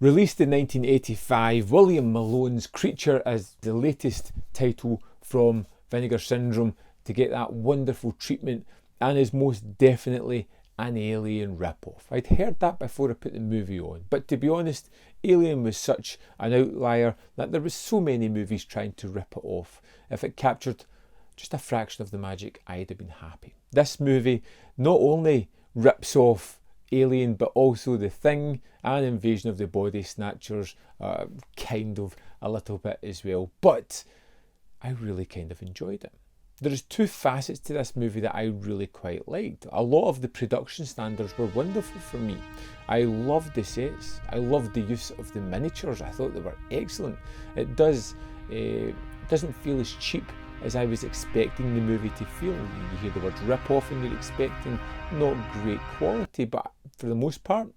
Released in 1985, William Malone's Creature is the latest title from Vinegar Syndrome to get that wonderful treatment, and is most definitely an Alien rip-off. I'd heard that before I put the movie on, but to be honest, Alien was such an outlier that there was so many movies trying to rip it off. If it captured just a fraction of the magic, I'd have been happy. This movie not only rips off Alien, but also The Thing and Invasion of the Body Snatchers, kind of a little bit as well. But I really kind of enjoyed it. There's two facets to this movie that I really quite liked. A lot of the production standards were wonderful for me. I loved the sets. I loved the use of the miniatures. I thought they were excellent. It doesn't feel as cheap as I was expecting the movie to feel. You hear the word rip-off and you're expecting not great quality, but for the most part,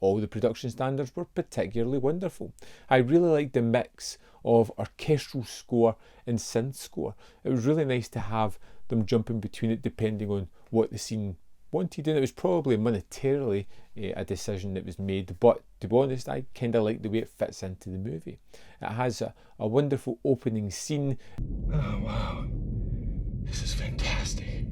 all the production standards were particularly wonderful. I really liked the mix of orchestral score and synth score. It was really nice to have them jumping between it depending on what the scene wanted, and it was probably monetarily a decision that was made, but to be honest, I kind of like the way it fits into the movie. It has a wonderful opening scene. Oh wow, this is fantastic.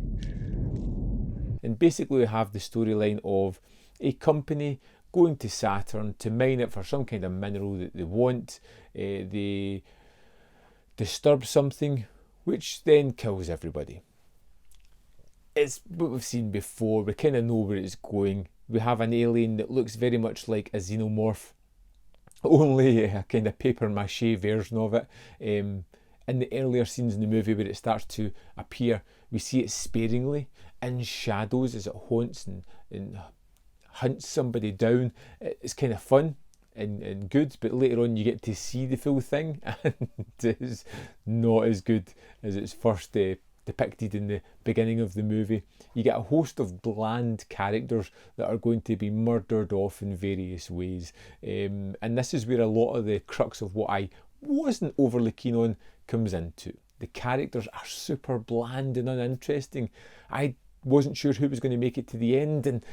And basically we have the storyline of a company going to Saturn to mine it for some kind of mineral that they want. They disturb something which then kills everybody. It's what we've seen before. We kind of know where it's going. We have an alien that looks very much like a xenomorph, only a kind of paper mache version of it. In the earlier scenes in the movie where it starts to appear, we see it sparingly in shadows as it haunts and hunts somebody down. It's kind of fun and good, but later on you get to see the full thing, and it's not as good as it's first depicted in the beginning of the movie. You get a host of bland characters that are going to be murdered off in various ways, and this is where a lot of the crux of what I wasn't overly keen on comes into. The characters are super bland and uninteresting. I wasn't sure who was going to make it to the end, and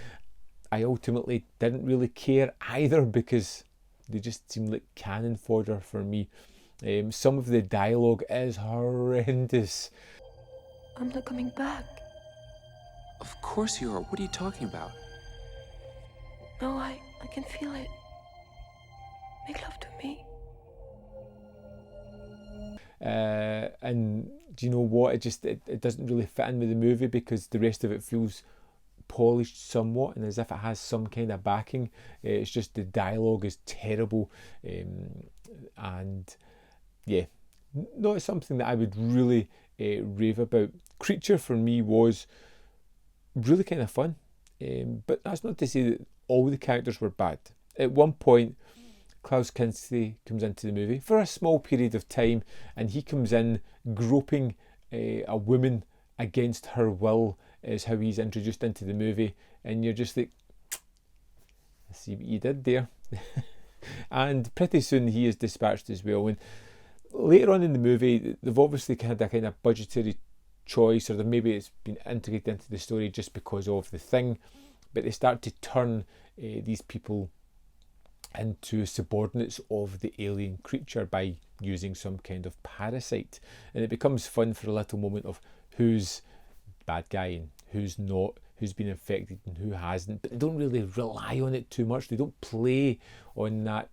I ultimately didn't really care either because they just seemed like cannon fodder for me. Some of the dialogue is horrendous. I'm not coming back. Of course you are. What are you talking about? No, I can feel it. Make love to me. And do you know what? It doesn't really fit in with the movie because the rest of it feels polished somewhat and as if it has some kind of backing. It's just the dialogue is terrible, and yeah, not something that I would really rave about. Creature for me was really kind of fun, but that's not to say that all the characters were bad. At one point, Klaus Kincaid comes into the movie for a small period of time, and he comes in groping a woman against her will, is how he's introduced into the movie, and you're just like, I see what you did there. And pretty soon he is dispatched as well. And later on in the movie, they've obviously had a kind of budgetary choice, or maybe it's been integrated into the story just because of The Thing, but they start to turn these people into subordinates of the alien creature by using some kind of parasite, and it becomes fun for a little moment of who's bad guy and who's not, who's been infected and who hasn't, but they don't really rely on it too much. They don't play on that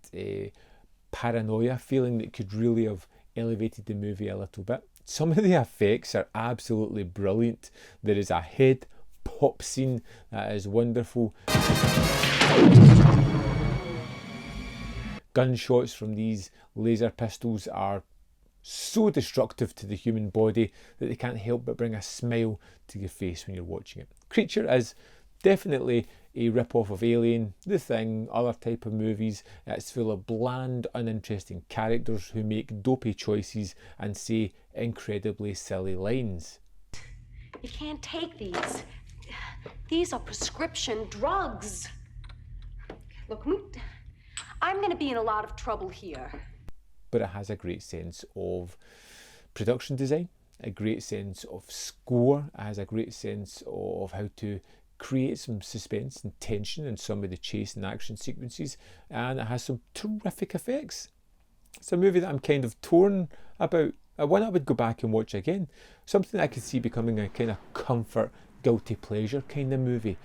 paranoia feeling that could really have elevated the movie a little bit. Some of the effects are absolutely brilliant. There is a head pop scene that is wonderful. Gunshots from these laser pistols are so destructive to the human body that they can't help but bring a smile to your face when you're watching it. Creature is definitely a rip-off of Alien, The Thing, other type of movies. It's full of bland, uninteresting characters who make dopey choices and say incredibly silly lines. You can't take these. These are prescription drugs. Look, I'm going to be in a lot of trouble here. But it has a great sense of production design, a great sense of score, it has a great sense of how to creates some suspense and tension in some of the chase and action sequences, and it has some terrific effects. It's a movie that I'm kind of torn about. One I would go back and watch again. Something I could see becoming a kind of comfort, guilty pleasure kind of movie.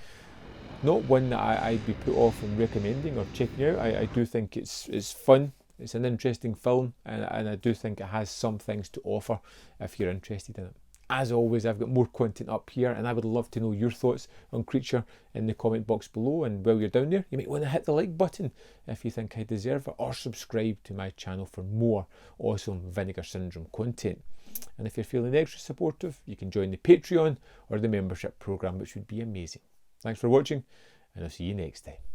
Not one that I'd be put off from recommending or checking out. I do think it's fun. It's an interesting film, and I do think it has some things to offer if you're interested in it. As always, I've got more content up here, and I would love to know your thoughts on Creature in the comment box below. And while you're down there, you might want to hit the like button if you think I deserve it, or subscribe to my channel for more awesome Vinegar Syndrome content. And if you're feeling extra supportive, you can join the Patreon or the membership program, which would be amazing. Thanks for watching, and I'll see you next time.